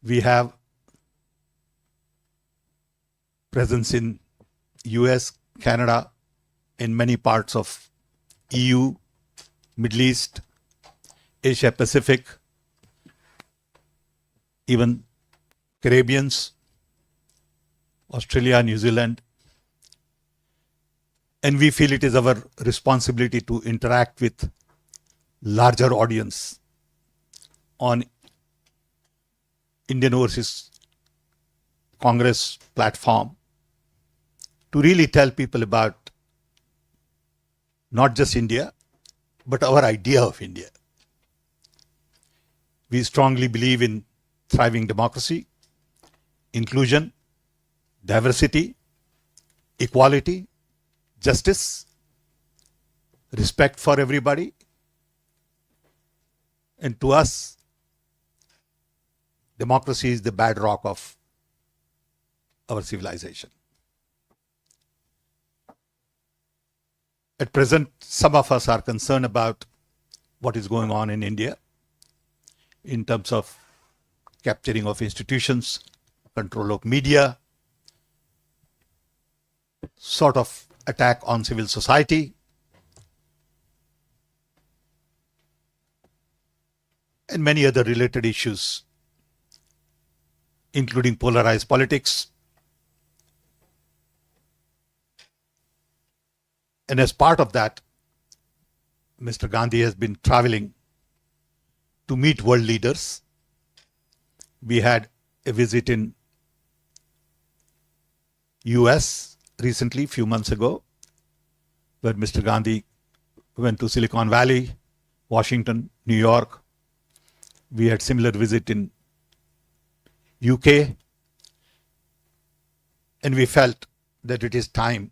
We have presence in US, Canada, in many parts of EU, Middle East, Asia Pacific, even Caribbeans, Australia, New Zealand. And we feel it is our responsibility to interact with larger audience on Indian Overseas Congress platform to really tell people about not just India, but our idea of India. We strongly believe in thriving democracy, inclusion, diversity, equality, justice, respect for everybody. And to us, democracy is the bedrock of our civilization. At present, some of us are concerned about what is going on in India in terms of capturing of institutions, control of media, sort of attack on civil society, and many other related issues, including polarized politics. And as part of that, Mr. Gandhi has been traveling to meet world leaders. We had a visit in US recently, few months ago, where Mr. Gandhi went to Silicon Valley, Washington, New York. We had similar visit in UK. And we felt that it is time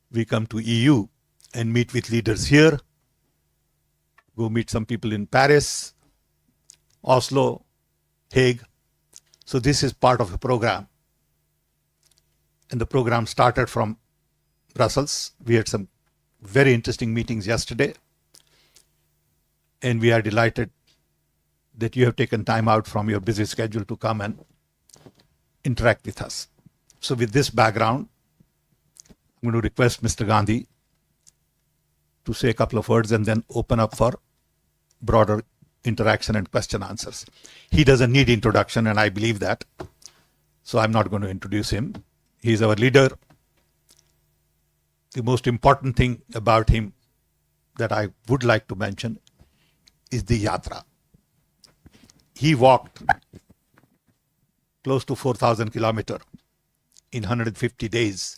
we come to EU and meet with leaders here, go meet some people in Paris, Oslo, Hague. So this is part of a program. And the program started from Brussels. We had some very interesting meetings yesterday. And we are delighted that you have taken time out from your busy schedule to come and interact with us. So with this background, I'm going to request Mr. Gandhi to say a couple of words and then open up for broader interaction and question answers. He doesn't need introduction, and I believe that. So I'm not going to introduce him. He's our leader. The most important thing about him that I would like to mention is the yatra. He walked close to 4,000 kilometers in 150 days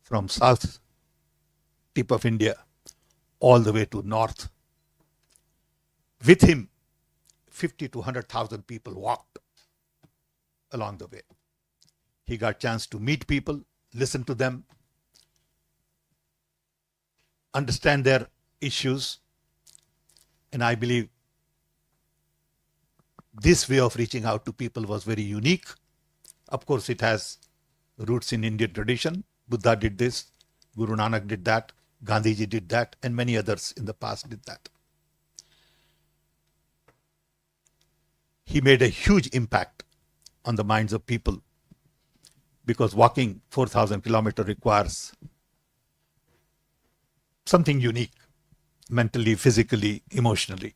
from south tip of India all the way to north. With him, 50 to 100,000 people walked along the way. He got a chance to meet people, listen to them, understand their issues, and I believe this way of reaching out to people was very unique. Of course, it has roots in Indian tradition. Buddha did this, Guru Nanak did that, Gandhiji did that, and many others in the past did that. He made a huge impact on the minds of people because walking 4,000 kilometers requires something unique, mentally, physically, emotionally.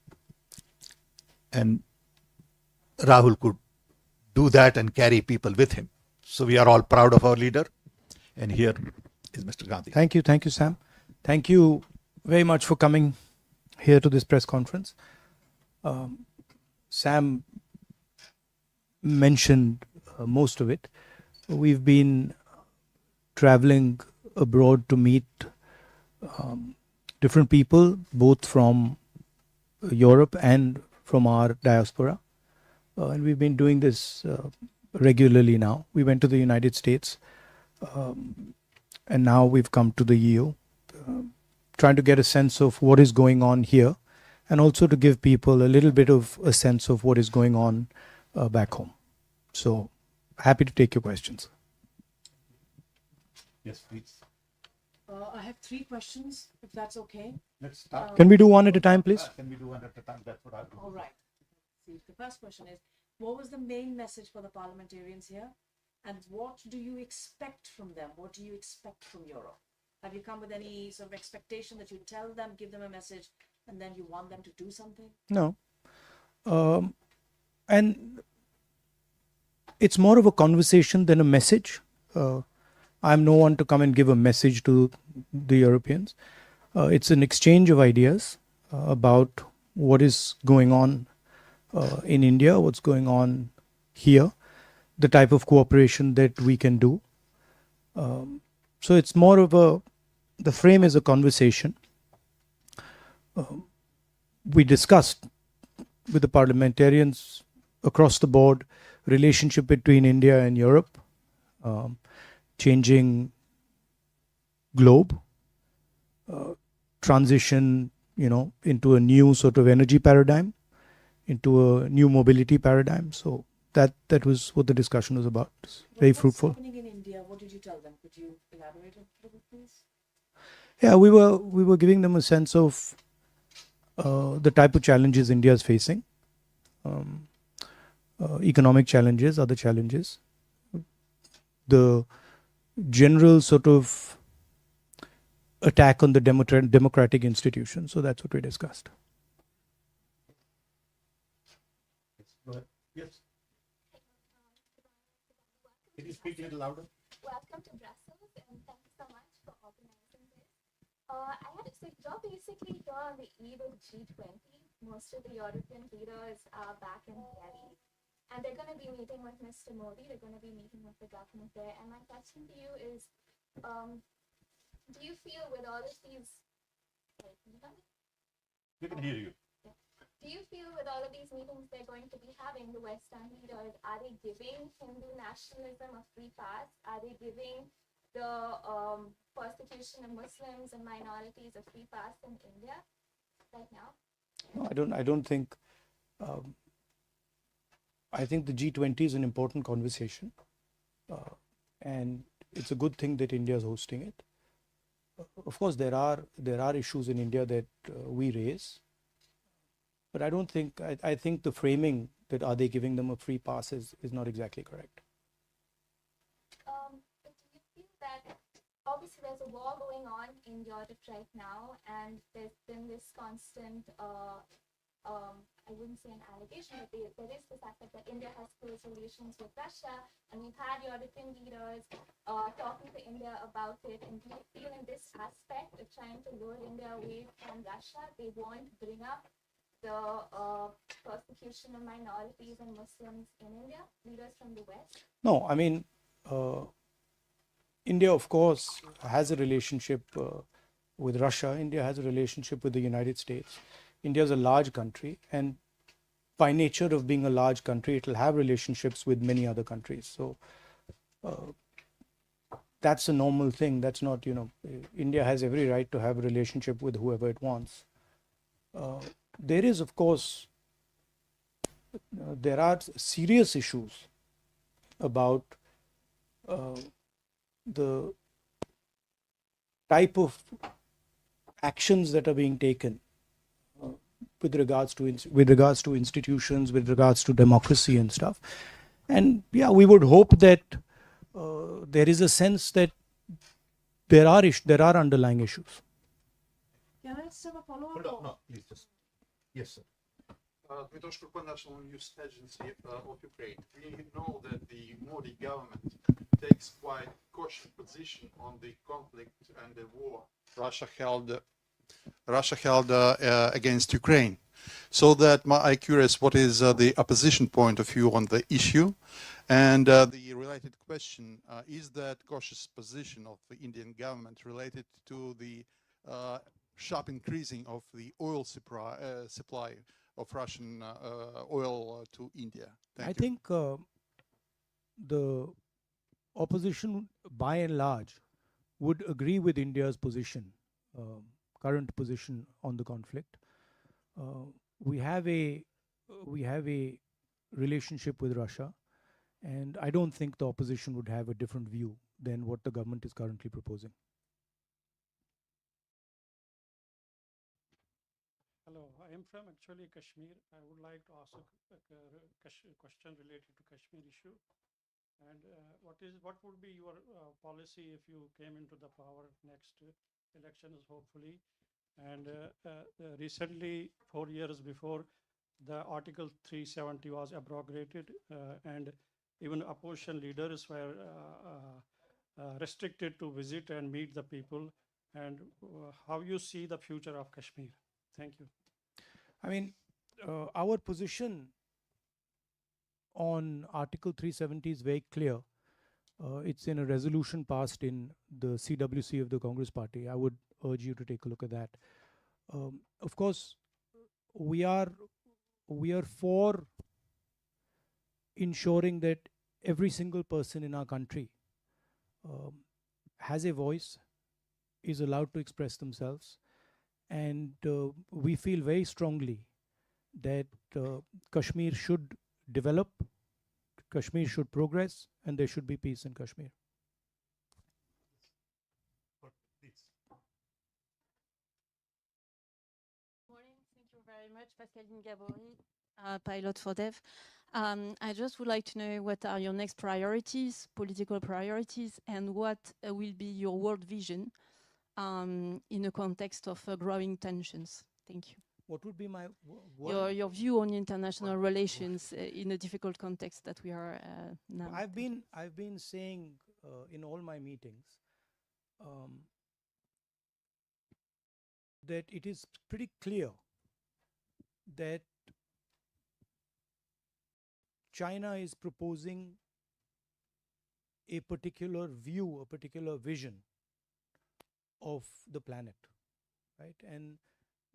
And Rahul could do that and carry people with him. So we are all proud of our leader. And here is Mr. Gandhi. Thank you, Sam. Thank you very much for coming here to this press conference. Sam mentioned most of it. We've been traveling abroad to meet different people, both from Europe and from our diaspora. And we've been doing this regularly now. We went to the United States. And now we've come to the EU, trying to get a sense of what is going on here and also to give people a little bit of a sense of what is going on back home. So happy to take your questions. Yes, please. I have 3 questions, if that's okay. Let's start. Can we do one at a time, please? Can we do one at a time? That's what I'll do. All right. See, the first question is, what was the main message for the parliamentarians here? And what do you expect from them? What do you expect from Europe? Have you come with any sort of expectation that you tell them, give them a message, and then you want them to do something? No. And it's more of a conversation than a message. I'm no one to come and give a message to the Europeans. It's an exchange of ideas about what is going on in India, what's going on here, the type of cooperation that we can do. So it's more of the frame is a conversation. We discussed with the parliamentarians across the board relationship between India and Europe, changing globe, transition, into a new sort of energy paradigm, into a new mobility paradigm. So that was what the discussion was about. It's very fruitful. What's happening in India? What did you tell them? Could you elaborate a little, please? Yeah, we were giving them a sense of the type of challenges India is facing, economic challenges, other challenges, the general sort of attack on the democratic institutions. So that's what we discussed. Yes. Can you speak a little louder? Welcome to Brussels, and thank you so much for organizing this. You're basically here on the eve of G20. Most of the European leaders are back in Delhi, and they're going to be meeting with Mr. Modi. They're going to be meeting with the government there. And my question to you is, do you feel with all of these? Sorry, can you hear me? We can hear you. Do you feel with all of these meetings they're going to be having, the Western leaders, are they giving Hindu nationalism a free pass? Are they giving the persecution of Muslims and minorities a free pass in India right now? No, I don't think. I think the G20 is an important conversation, and it's a good thing that India is hosting it. Of course, there are issues in India that we raise. But I don't think, I think the framing that are they giving them a free pass is not exactly correct. But do you feel that obviously there's a war going on in Europe right now, and there's been this constant, I wouldn't say an allegation, but there is the fact that India has close relations with Russia, and we've had European leaders talking to India about it. And do you feel in this aspect of trying to lure India away from Russia, they won't bring up the persecution of minorities and Muslims in India, leaders from the West? No, I mean, India, of course, has a relationship with Russia. India has a relationship with the United States. India is a large country, and by nature of being a large country, it will have relationships with many other countries. So that's a normal thing. That's not, India has every right to have a relationship with whoever it wants. There is, of course, there are serious issues about the type of actions that are being taken with regards to institutions, with regards to democracy and stuff. And yeah, we would hope that there is a sense that there are underlying issues. Can I just have a follow-up? Hold on, no, please just. Yes, sir. Dmytro Shkurpa, National News Agency of Ukraine. We know that the Modi government takes quite cautious position on the conflict and the war Russia held against Ukraine. So that I'm curious, what is the opposition point of view on the issue? And the related question, is that cautious position of the Indian government related to the sharp increasing of the oil supply of Russian oil to India? I think the opposition, by and large, would agree with India's position, current position on the conflict. We have a relationship with Russia, and I don't think the opposition would have a different view than what the government is currently proposing. Hello, I am I'm from actually Kashmir. I would like to ask a question related to Kashmir issue. And what would be your policy if you came into the power next elections, hopefully? And recently, 4 years before, the Article 370 was abrogated, and even opposition leaders were restricted to visit and meet the people. And how you see the future of Kashmir? Thank you. I mean, our position on Article 370 is very clear. It's in a resolution passed in the CWC of the Congress Party. I would urge you to take a look at that. Of course, we are for ensuring that every single person in our country has a voice, is allowed to express themselves, and we feel very strongly that Kashmir should develop, Kashmir should progress, and there should be peace in Kashmir. Morning. Thank you very much, Pascaline Gabory, pilot for Dev. I just would like to know what are your next priorities, political priorities, and what will be your world vision in a context of growing tensions. Thank you. What would be my Your view on international relations in a difficult context that we are now. I've been saying in all my meetings that it is pretty clear that China is proposing a particular view, a particular vision of the planet, right? And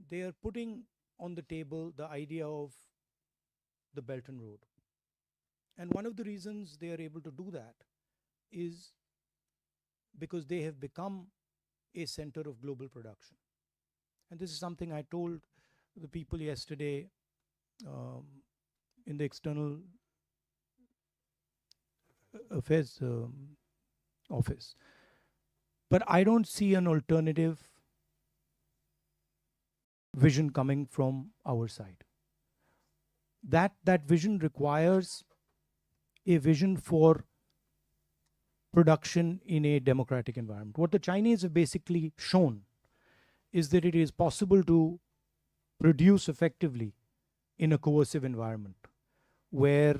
they are putting on the table the idea of the Belt and Road. And one of the reasons they are able to do that is because they have become a center of global production. And this is something I told the people yesterday in the External Affairs office. But I don't see an alternative vision coming from our side. That vision requires a vision for production in a democratic environment. What the Chinese have basically shown is that it is possible to produce effectively in a coercive environment where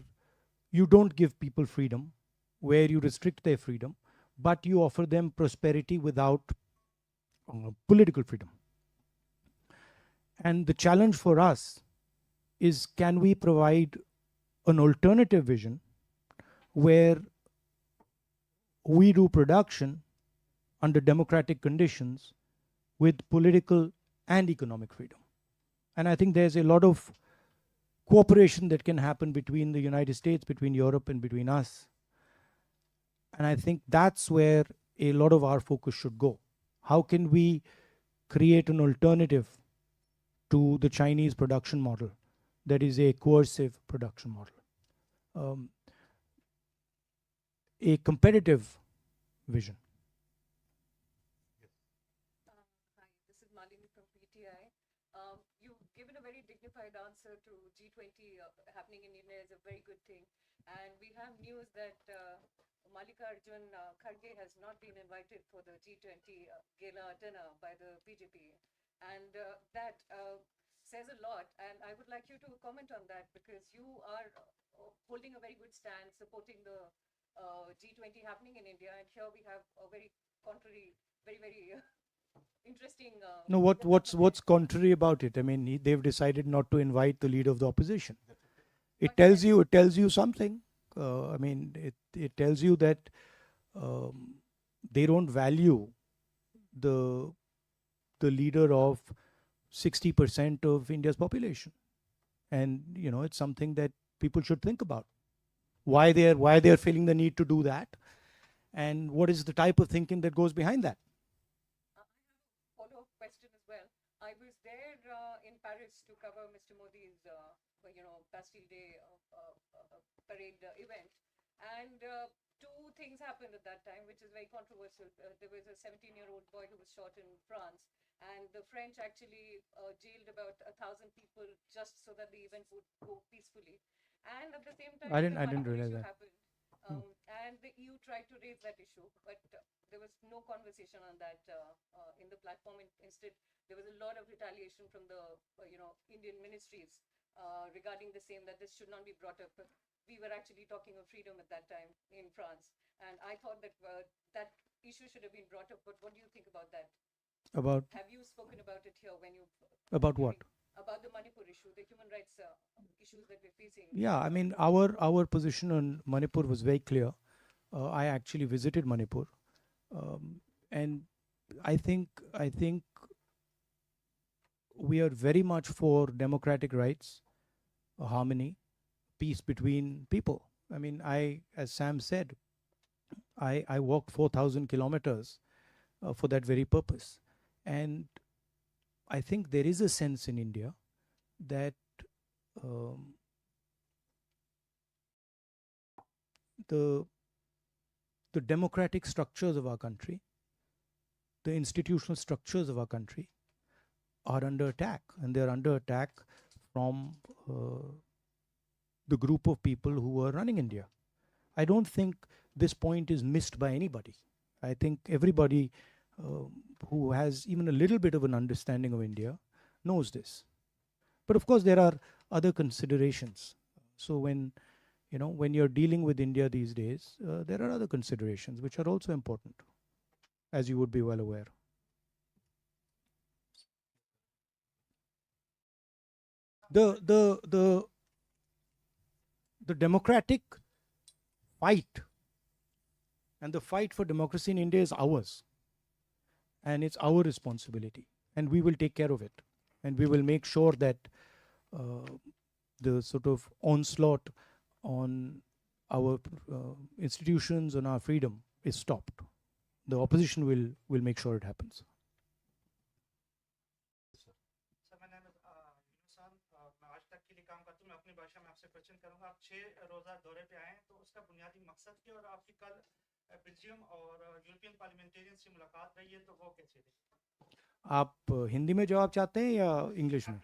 you don't give people freedom, where you restrict their freedom, but you offer them prosperity without political freedom. And the challenge for us is, can we provide an alternative vision where we do production under democratic conditions with political and economic freedom? And I think there's a lot of cooperation that can happen between the United States, between Europe, and between us. And I think that's where a lot of our focus should go. How can we create an alternative to the Chinese production model that is a coercive production model? A competitive vision. Hi, this is Malini from PTI. You've given a very dignified answer to G20 happening in India is a very good thing. And we have news that Mallikarjun Kharge has not been invited for the G20 gala dinner by the BJP. And that says a lot. And I would like you to comment on that, because you are holding a very good stand, supporting the G20 happening in India. And here we have a very contrary, very interesting. No, what's contrary about it? I mean, they've decided not to invite the leader of the opposition. It tells you something. I mean, it tells you that they don't value the leader of 60% of India's population, and it's something that people should think about. Why they're feeling the need to do that, and what is the type of thinking that goes behind that? I have a follow-up question as well. I was there in Paris to cover Mr. Modi's, Bastille Day parade event, and two things happened at that time, which is very controversial. There was a 17-year-old boy who was shot in France, and the French actually jailed about 1,000 people just so that the event would go peacefully. And at the same time, I the didn't Manipur realize issue that. happened, and the EU tried to raise that issue, but there was no conversation on that in the platform. Instead, there was a lot of retaliation from the Indian ministries regarding the same, that this should not be brought up. We were actually talking of freedom at that time in France, and I thought that that issue should have been brought up. But what do you think about that? About Have you spoken about it here when you about what? about the Manipur issue, the human rights issues that we're facing? Yeah, I mean, our position on Manipur was very clear. I actually visited Manipur, and I think we are very much for democratic rights, harmony, peace between people. I mean, as Sam said, I walked 4,000 kilometers for that very purpose, and I think there is a sense in India that um, the the democratic structures of our country, the institutional structures of our country, are under attack, and they're under attack from the group of people who are running India. I don't think this point is missed by anybody. I think everybody who has even a little bit of an understanding of India knows this. But of course, there are other considerations. So when you're dealing with India these days, there are other considerations which are also important, as you would be well aware. The democratic fight and the fight for democracy in India is ours, and it's our responsibility, and we will take care of it, and we will make sure that the sort of onslaught on our institutions, on our freedom, is stopped. The opposition will make sure it happens. Sir मेरा नाम यूनुसान मैं आज तक के लिए काम करता हूँ मैं अपनी भाषा में आपसे क्वेश्चन करूंगा आप 6 रोज़ा दौरे पे आए हैं तो उसका बुनियादी मकसद क्या और आपकी कल बेल्जियम और यूरोपियन पार्लियामेंटेरियन से मुलाकात रही है तो वो कैसे रही आप हिंदी में जवाब चाहते हैं या इंग्लिश में?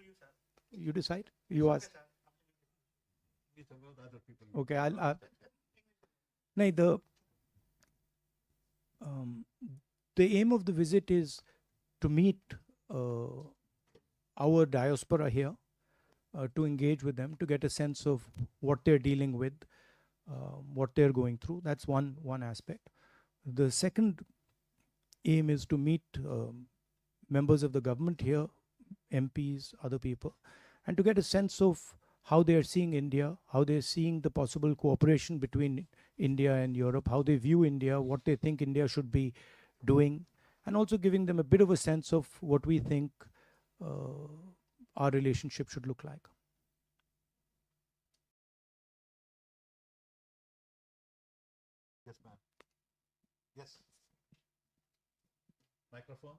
You decide. You ask. Okay, no, the aim of the visit is to meet our diaspora here, to engage with them, to get a sense of what they're dealing with, what they're going through. That's one aspect. The second aim is to meet members of the government here, MPs, other people, and to get a sense of how they are seeing India, how they're seeing the possible cooperation between India and Europe, how they view India, what they think India should be doing, and also giving them a bit of a sense of what we think our relationship should look like. Yes, ma'am. Yes. Microphone.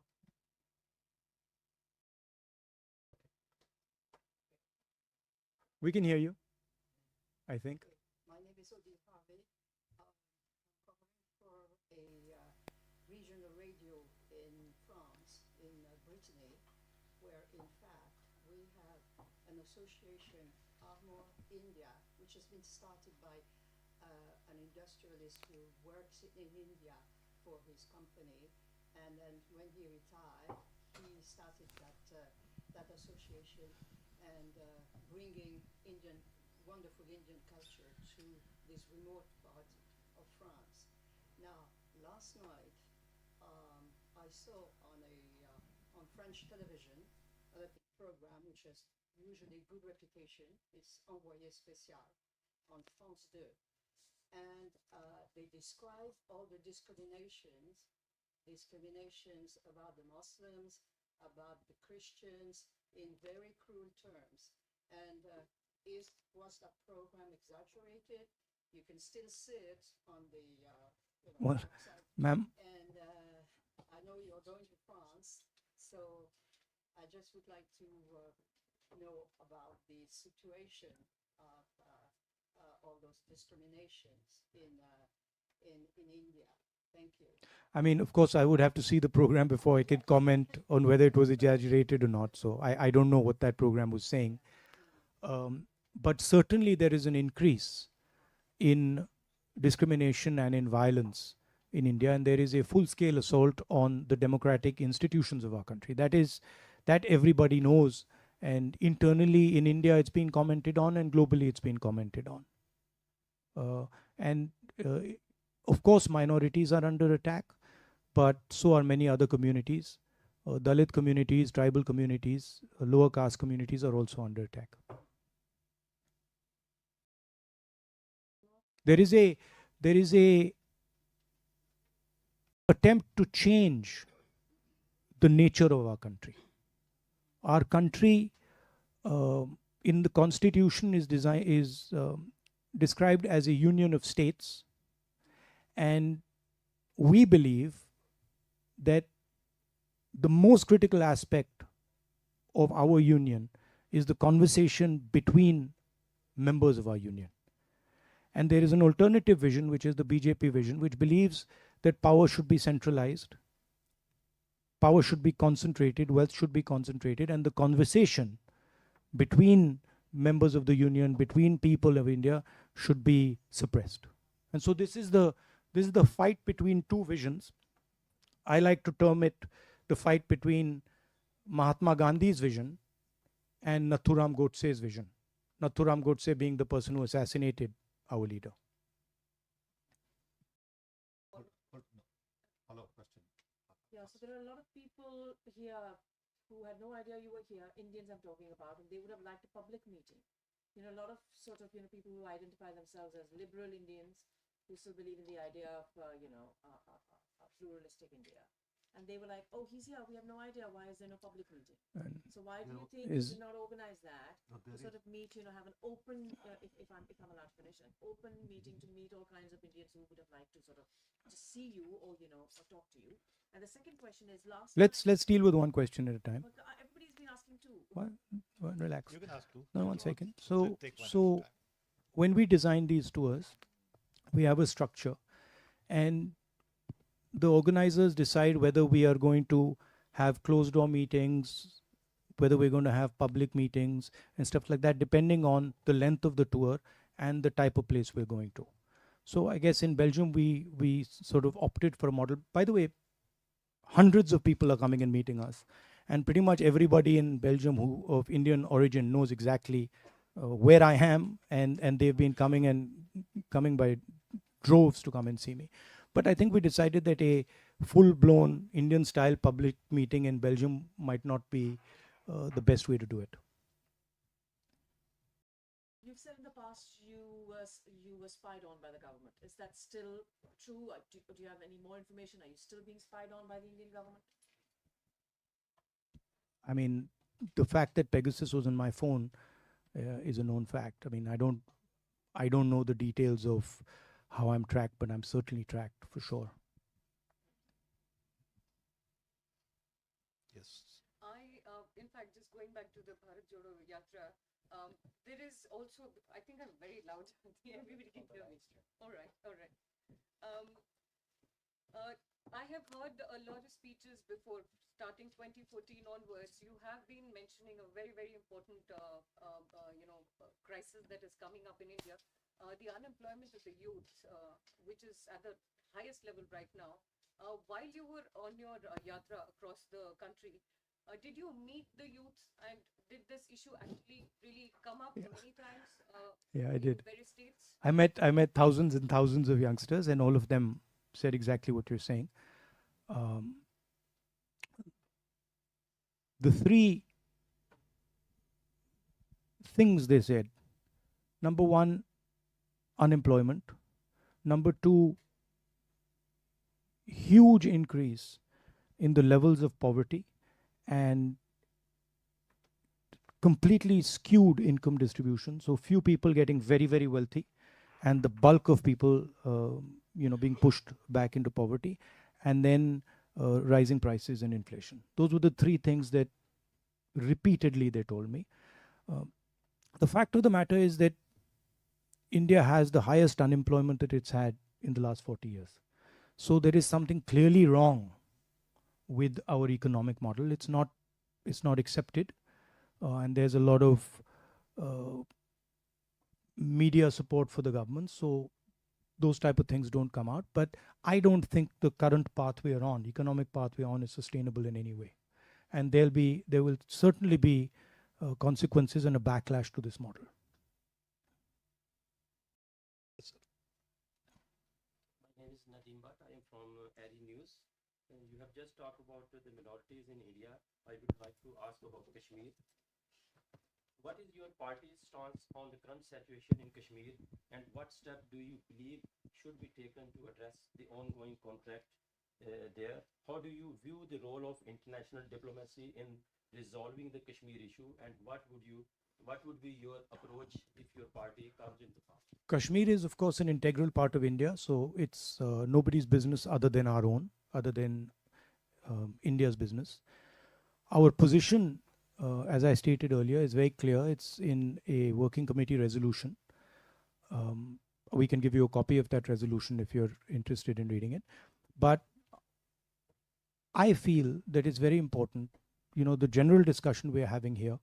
We can hear you, I think. My name is Odile Harvey. I'm covering for a regional radio in France, in Brittany, where in fact we have an association, Armor India, which has been started by an industrialist who works in India for his company. And then when he retired, he started that association and bringing wonderful Indian culture to this remote part of France. Now, last night, I saw on French television a program which has usually good reputation. It's Envoyé Spécial on France 2. And they describe all the discriminations about the Muslims, about the Christians, in very cruel terms. And was that program exaggerated? You can still see it on the website. Ma'am, And I know you're going to France, so I just would like to know about the situation of all those discriminations in India. Thank you. I mean, of course, I would have to see the program before I could comment on whether it was exaggerated or not. So I don't know what that program was saying. But certainly there is an increase in discrimination and in violence in India, and there is a full-scale assault on the democratic institutions of our country. That everybody knows, and internally in India it's been commented on, and globally it's been commented on. And of course, minorities are under attack, but so are many other communities. Dalit communities, tribal communities, lower caste communities are also under attack. There is a attempt to change the nature of our country. Our country in the constitution is described as a union of states, and we believe that the most critical aspect of our union is the conversation between members of our union. And there is an alternative vision, which is the BJP vision, which believes that power should be centralized, power should be concentrated, wealth should be concentrated, and the conversation between members of the union, between people of India, should be suppressed. And so this is the fight between two visions. I like to term it the fight between Mahatma Gandhi's vision and Nathuram Godse's vision. Nathuram Godse being the person who assassinated our leader. Follow-up question. Yeah, so there are a lot of people here who had no idea you were here, Indians I'm talking about, and they would have liked a public meeting. You know, a lot of sort of, people who identify themselves as liberal Indians who still believe in the idea of, a pluralistic India. And they were like, oh, he's here, we have no idea, why is there no public meeting? So why do you think you did not organize that to sort of meet, have an open, if I'm allowed to finish, an open meeting to meet all kinds of Indians who would have liked to sort of just see you or, or talk to you? And the second question is, Let's deal with one question at a time. Everybody's been asking two. What? Relax. You can ask two. No, 1 second. We'll take one at a So time. when we design these tours, we have a structure, and the organizers decide whether we are going to have closed door meetings, whether we're going to have public meetings and stuff like that, depending on the length of the tour and the type of place we're going to. So I guess in Belgium, we sort of opted for a model. By the way, hundreds of people are coming and meeting us, and pretty much everybody in Belgium who of Indian origin knows exactly where I am, and they've been coming by droves to come and see me. But I think we decided that a full-blown Indian-style public meeting in Belgium might not be the best way to do it. You've said in the past you were spied on by the government. Is that still true? Do you have any more information? Are you still being spied on by the Indian government? I mean, the fact that Pegasus was on my phone is a known fact. I mean, I don't know the details of how I'm tracked, but I'm certainly tracked for sure. Yes. In fact, just going back to the Bharat Jodo Yatra, there is also, I think I'm very loud. Everybody can hear me. All right. I have heard a lot of speeches before, starting 2014 onwards. You have been mentioning a very, very important, crisis that is coming up in India. The unemployment of the youth, which is at the highest level right now. While you were on your yatra across the country, did you meet the youth, and did this issue actually really come up many times? Yeah, I in did. Various states? I met thousands and thousands of youngsters, and all of them said exactly what you're saying. The three things they said: number one, unemployment; number two, huge increase in the levels of poverty, and completely skewed income distribution. So few people getting very, very wealthy, and the bulk of people, being pushed back into poverty, and then rising prices and inflation. Those were the three things that repeatedly they told me. The fact of the matter is that India has the highest unemployment that it's had in the last 40 years. So there is something clearly wrong with our economic model. It's not accepted, and there's a lot of media support for the government. So those type of things don't come out. But I don't think the current path we are on, economic path we are on, is sustainable in any way. And there will certainly be consequences and a backlash to this model. My name is Nadeem Bhatt. I am from ARI News. You have just talked about the minorities in India. I would like to ask about Kashmir. What is your party's stance on the current situation in Kashmir, and what step do you believe should be taken to address the ongoing conflict there? How do you view the role of international diplomacy in resolving the Kashmir issue, and what would be your approach if your party comes into power? Kashmir is, of course, an integral part of India, so it's nobody's business other than our own, other than India's business. Our position, as I stated earlier, is very clear. It's in a working committee resolution. We can give you a copy of that resolution if you're interested in reading it. But I feel that it's very important, the general discussion we're having here,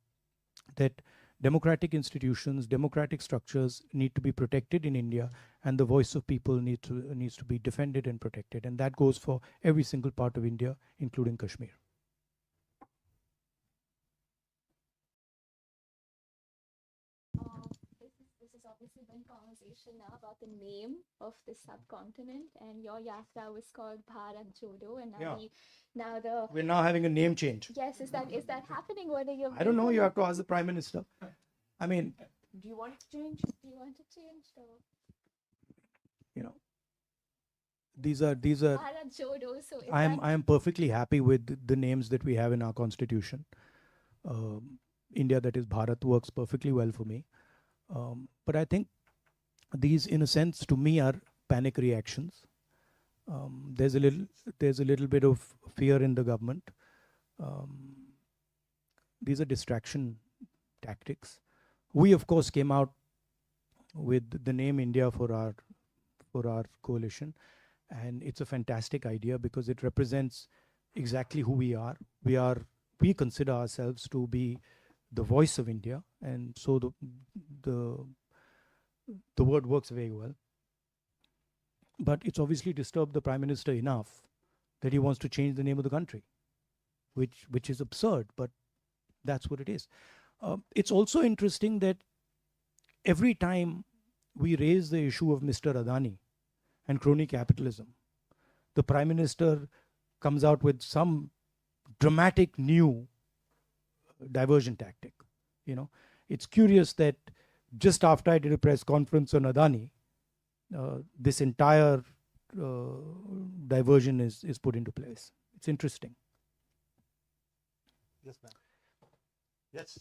that democratic institutions, democratic structures need to be protected in India, and the voice of people needs to be defended and protected. And that goes for every single part of India, including Kashmir. This is obviously been conversation now about the name of the subcontinent, and your yatra was called Bharat Jodo, and We're now having a name change. Yes, is that happening? What are your? I don't know. You have to ask the Prime Minister. I mean, Do you want to change? Do you want to change? these are. Bharat Jodo. So I am perfectly happy with the names that we have in our constitution. India, that is Bharat, works perfectly well for me. But I think these, in a sense, to me, are panic reactions. There's a little bit of fear in the government. These are distraction tactics. We, of course, came out with the name India for our coalition, and it's a fantastic idea because it represents exactly who we are. We consider ourselves to be the voice of India, and so the word works very well. But it's obviously disturbed the Prime Minister enough that he wants to change the name of the country, which is absurd, but that's what it is. It's also interesting that every time we raise the issue of Mr. Adani and crony capitalism, the Prime Minister comes out with some dramatic new diversion tactic. It's curious that just after I did a press conference on Adani, this entire diversion is put into place. It's interesting. Yes, ma'am. Yes.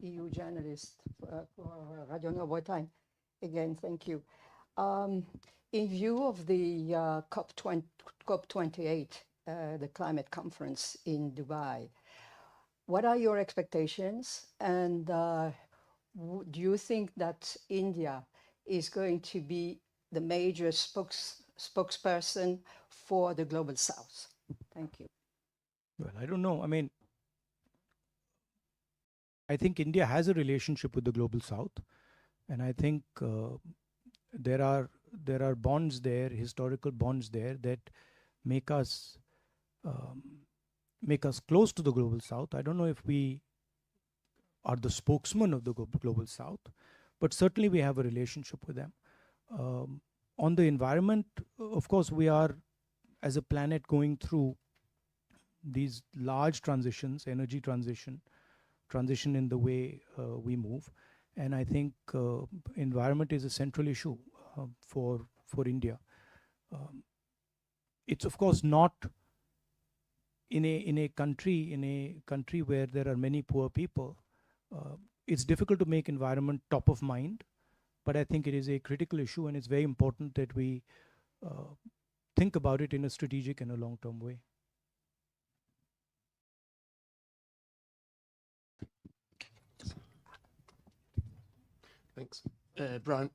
EU journalist for Radio Nova Time. Again, thank you. In view of the COP28, the climate conference in Dubai, what are your expectations? And do you think that India is going to be the major spokesperson for the Global South? Thank you. Well, I don't know. I mean, I think India has a relationship with the Global South, and I think there are bonds there, historical bonds there, that make us close to the Global South. I don't know if we are the spokesman of the Global South, but certainly we have a relationship with them. On the environment, of course, we are, as a planet, going through these large transitions, energy transition in the way we move. And I think environment is a central issue for India. It's, of course, not in a country where there are many poor people. It's difficult to make environment top of mind, but I think it is a critical issue, and it's very important that we think about it in a strategic and a long-term way. Thanks. Brian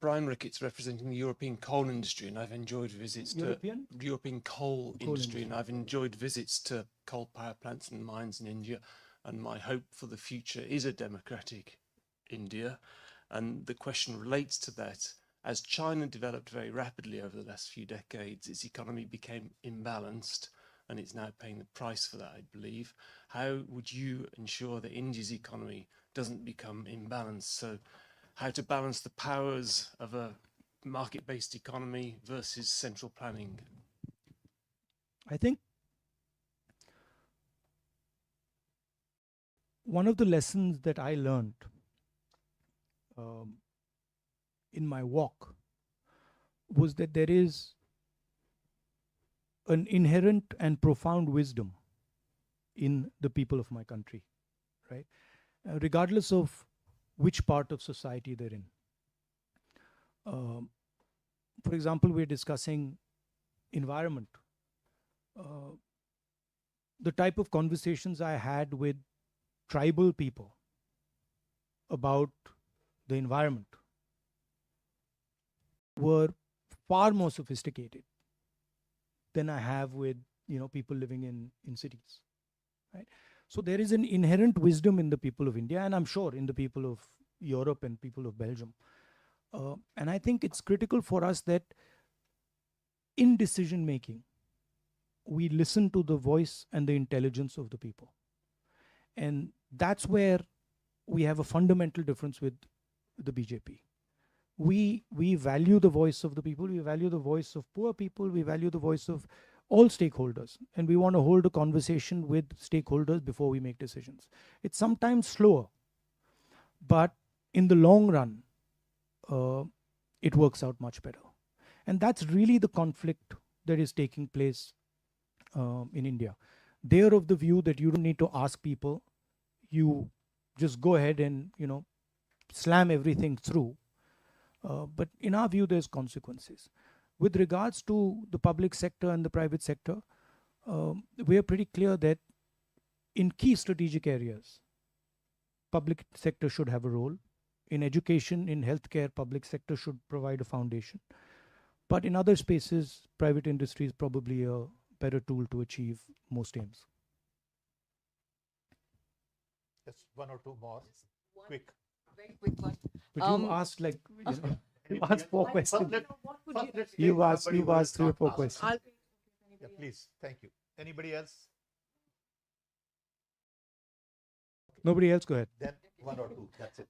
Brian Ricketts, representing the European coal industry, and I've enjoyed visits European? to European coal industry, industry. and I've enjoyed visits to coal power plants and mines in India. And my hope for the future is a democratic India. And the question relates to that. As China developed very rapidly over the last few decades, its economy became imbalanced, and it's now paying the price for that, I believe. How would you ensure that India's economy doesn't become imbalanced? So how to balance the powers of a market-based economy versus central planning? I think one of the lessons that I learned in my walk was that there is an inherent and profound wisdom in the people of my country, right? Regardless of which part of society they're in. For example, we're discussing environment. The type of conversations I had with tribal people about the environment were far more sophisticated than I have with people living in cities, right? So there is an inherent wisdom in the people of India, and I'm sure in the people of Europe and people of Belgium. And I think it's critical for us that in decision making, we listen to the voice and the intelligence of the people. And that's where we have a fundamental difference with the BJP. We value the voice of the people, we value the voice of poor people, we value the voice of all stakeholders, and we want to hold a conversation with stakeholders before we make decisions. It's sometimes slower, but in the long run, it works out much better. And that's really the conflict that is taking place in India. They're of the view that you don't need to ask people, you just go ahead and slam everything through. But in our view, there's consequences. With regards to the public sector and the private sector, we are pretty clear that in key strategic areas, public sector should have a role. In education, in healthcare, public sector should provide a foundation. But in other spaces, private industry is probably a better tool to achieve most aims. Just one or two more. One Quick. very quick one. But you asked you asked 4 questions. What would you? You've asked 3 or 4 questions. I'll Yeah, please. Thank you. Anybody else? Nobody else, go ahead. Then one or two. That's it.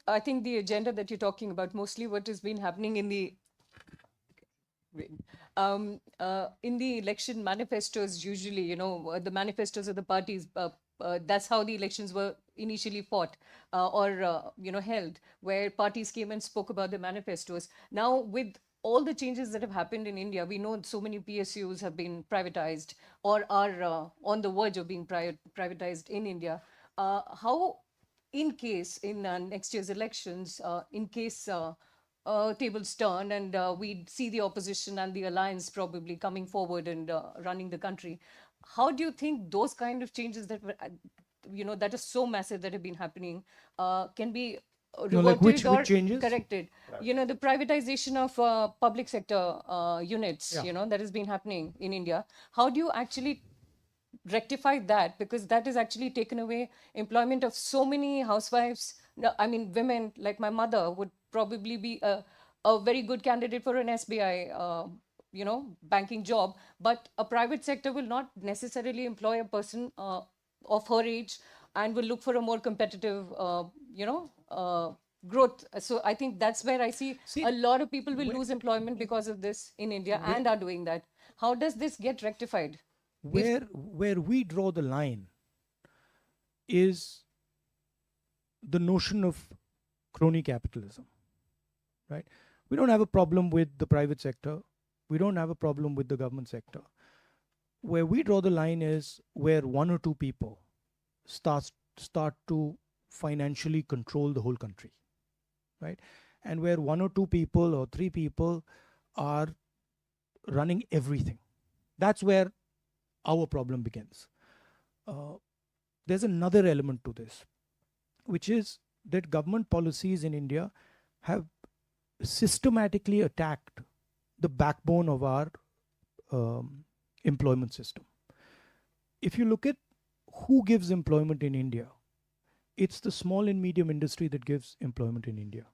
I think the agenda that you're talking about, mostly what has been happening in the election manifestos, usually, the manifestos of the parties, that's how the elections were initially fought or held, where parties came and spoke about the manifestos. Now, with all the changes that have happened in India, we know so many PSUs have been privatized or are on the verge of being privatized in India. How, in case in next year's elections, in case tables turn and we see the opposition and the alliance probably coming forward and running the country, how do you think those kind of changes that were, that is so massive that have been happening, can be reverted which or changes? corrected? The privatization of public sector units, Yeah. that has been happening in India. How do you actually rectify that? Because that has actually taken away employment of so many housewives. No, I mean, women like my mother would probably be a very good candidate for an SBI, banking job. But a private sector will not necessarily employ a person of her age and will look for a more competitive, growth. So I think that's where I see a lot of people will lose employment because of this in India and are doing that. How does this get rectified? Where we draw the line is the notion of crony capitalism, right? We don't have a problem with the private sector. We don't have a problem with the government sector. Where we draw the line is where 1 or 2 people start to financially control the whole country, right? And where 1 or 2 people or 3 people are running everything. That's where our problem begins. There's another element to this, which is that government policies in India have systematically attacked the backbone of our employment system. If you look at who gives employment in India, it's the small and medium industry that gives employment in India.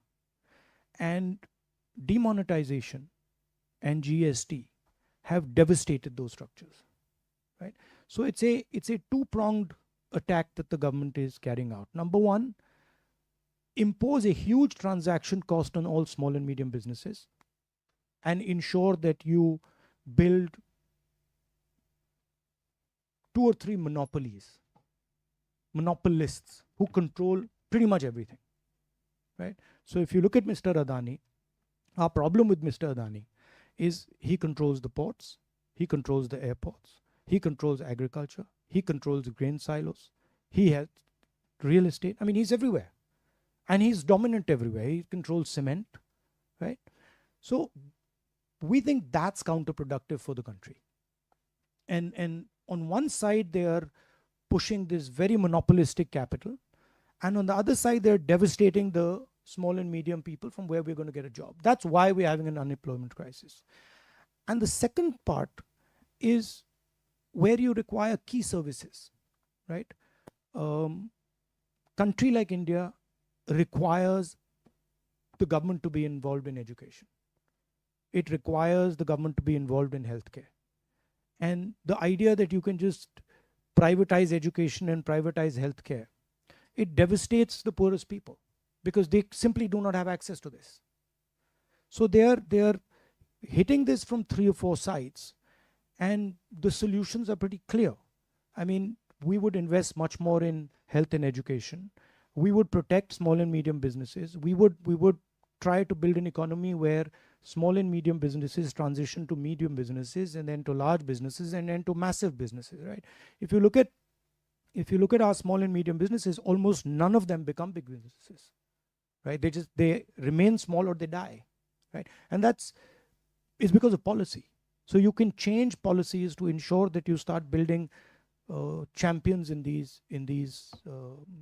And demonetization and GST have devastated those structures, right? So it's a two-pronged attack that the government is carrying out. Number one, impose a huge transaction cost on all small and medium businesses and ensure that you build 2 or 3 monopolists who control pretty much everything, right? So if you look at Mr. Adani, our problem with Mr. Adani is he controls the ports, he controls the airports, he controls agriculture, he controls grain silos, he has real estate. I mean, he's everywhere. And he's dominant everywhere. He controls cement, right? So we think that's counterproductive for the country. And on one side, they are pushing this very monopolistic capital. And on the other side, they're devastating the small and medium people from where we're going to get a job. That's why we're having an unemployment crisis. And the second part is where you require key services, right? Country like India requires the government to be involved in education. It requires the government to be involved in healthcare. And the idea that you can just privatize education and privatize healthcare, it devastates the poorest people because they simply do not have access to this. So they are hitting this from 3 or 4 sides, and the solutions are pretty clear. I mean, we would invest much more in health and education. We would protect small and medium businesses. We would try to build an economy where small and medium businesses transition to medium businesses and then to large businesses and then to massive businesses, right? If you look at our small and medium businesses, almost none of them become big businesses, right? They remain small or they die, right? And it's because of policy. So you can change policies to ensure that you start building champions in these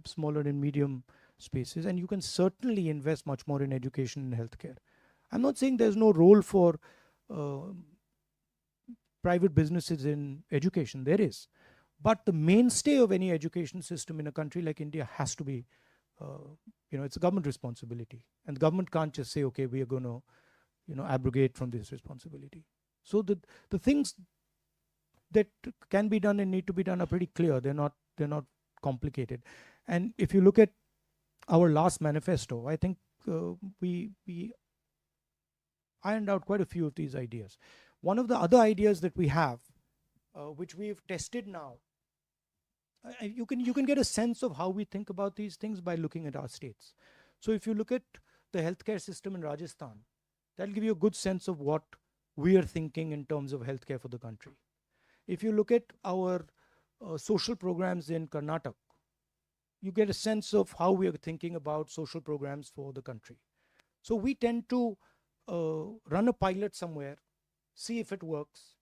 smaller and medium spaces, and you can certainly invest much more in education and healthcare. I'm not saying there's no role for private businesses in education. There is, but the mainstay of any education system in a country like India has to be, it's a government responsibility, and the government can't just say, okay, we are going to, abrogate from this responsibility. So the things that can be done and need to be done are pretty clear. They're not complicated. And if you look at our last manifesto, I think we ironed out quite a few of these ideas. One of the other ideas that we have, which we've tested now, you can get a sense of how we think about these things by looking at our states. So if you look at the healthcare system in Rajasthan, that'll give you a good sense of what we are thinking in terms of healthcare for the country. If you look at our social programs in Karnataka, you get a sense of how we are thinking about social programs for the country. So we tend to run a pilot somewhere, see if it works,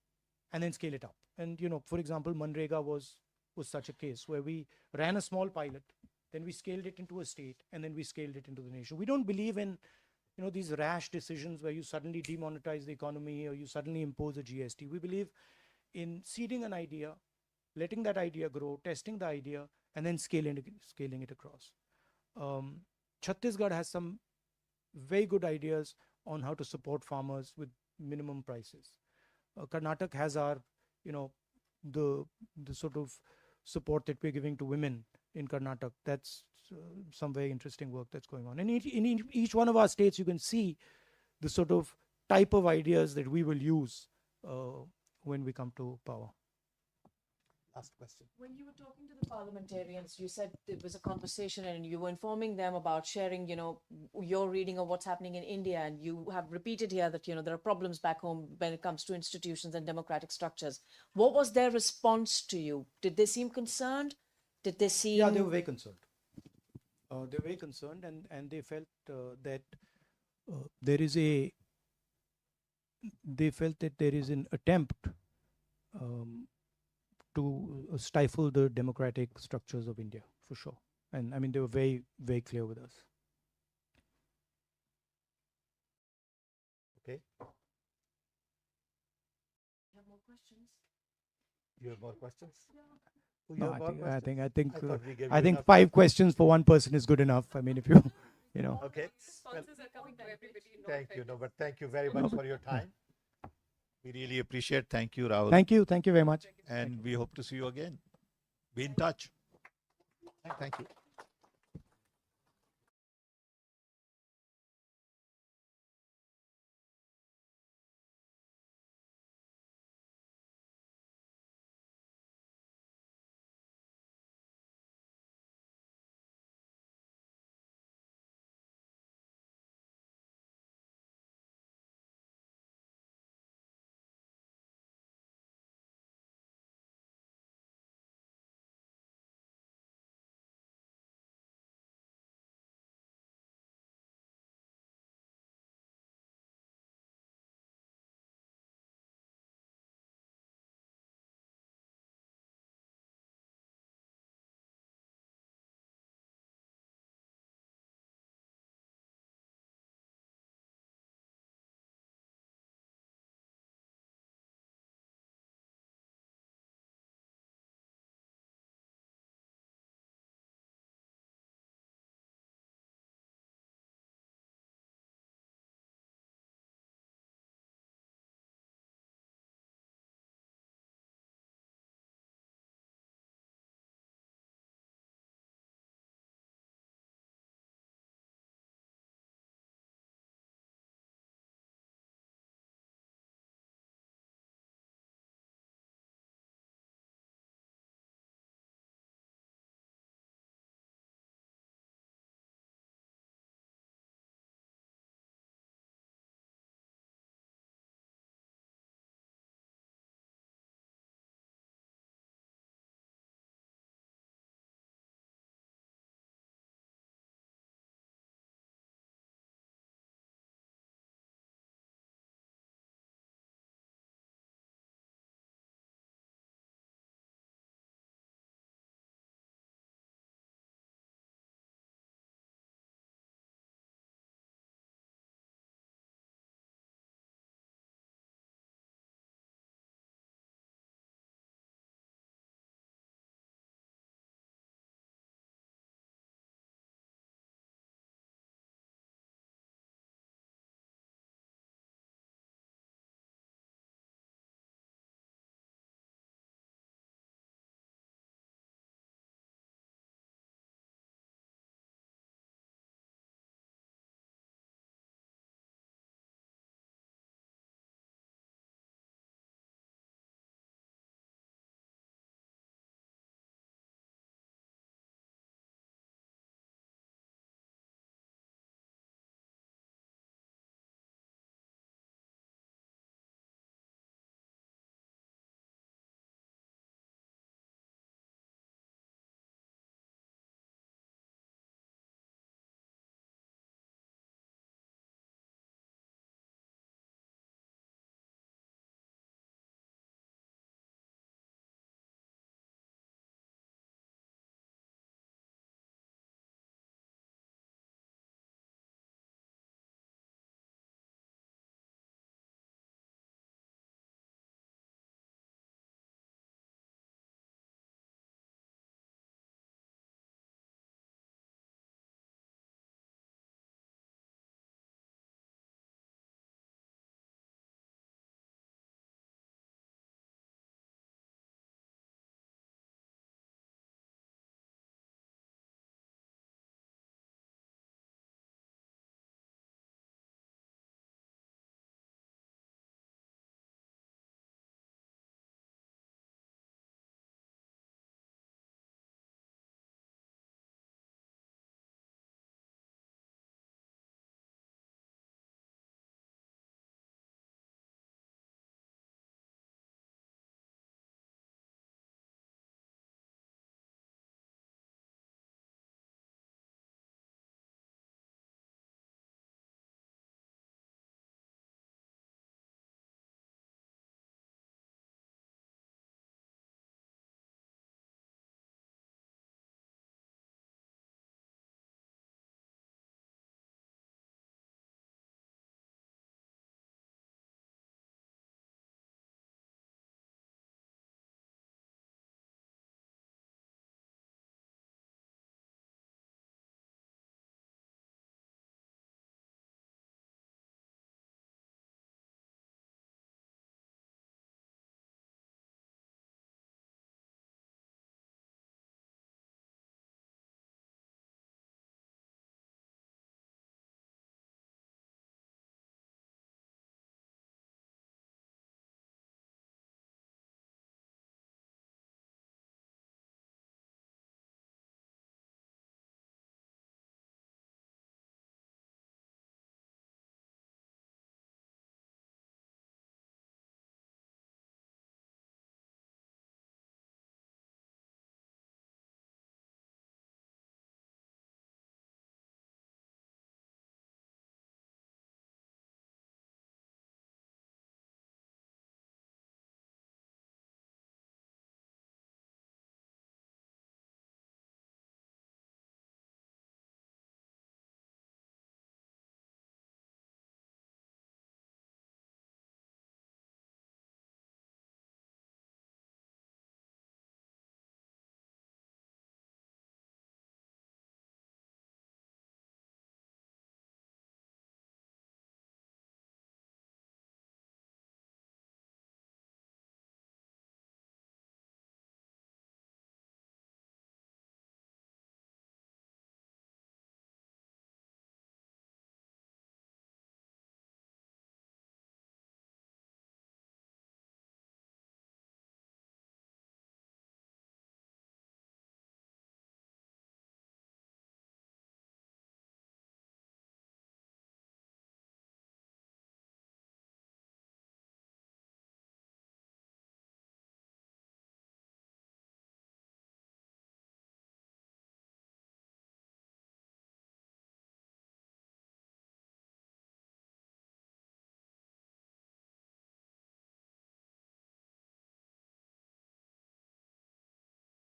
and then scale it up. And for example, Manrega was such a case where we ran a small pilot, then we scaled it into a state, and then we scaled it into the nation. We don't believe in these rash decisions where you suddenly demonetize the economy or you suddenly impose a GST. We believe in seeding an idea, letting that idea grow, testing the idea, and then scaling it across. Chhattisgarh has some very good ideas on how to support farmers with minimum prices. Karnataka has our, the sort of support that we're giving to women in Karnataka. That's some very interesting work that's going on. And in each one of our states, you can see the sort of type of ideas that we will use when we come to power. Last question. When you were talking to the parliamentarians, you said there was a conversation and you were informing them about sharing, your reading of what's happening in India. And you have repeated here that, there are problems back home when it comes to institutions and democratic structures. What was their response to you? Did they seem concerned? Did they seem... Yeah, they were very concerned. They were very concerned, and they felt that they felt that there is an attempt to stifle the democratic structures of India, for sure. And I mean, they were very, very clear with us. Okay. You have more questions? You have more questions? Oh, you No, have I more think, questions? I think, thought we gave I you think enough 5 questions for one person is good enough. I mean, if you, you know. Okay. Well, Responses are coming to everybody. No thank you. offense. No, but thank you very much for your time. We really appreciate. Thank you, Rahul. Thank you very much. And we hope to see you again. Be in touch. Thank you.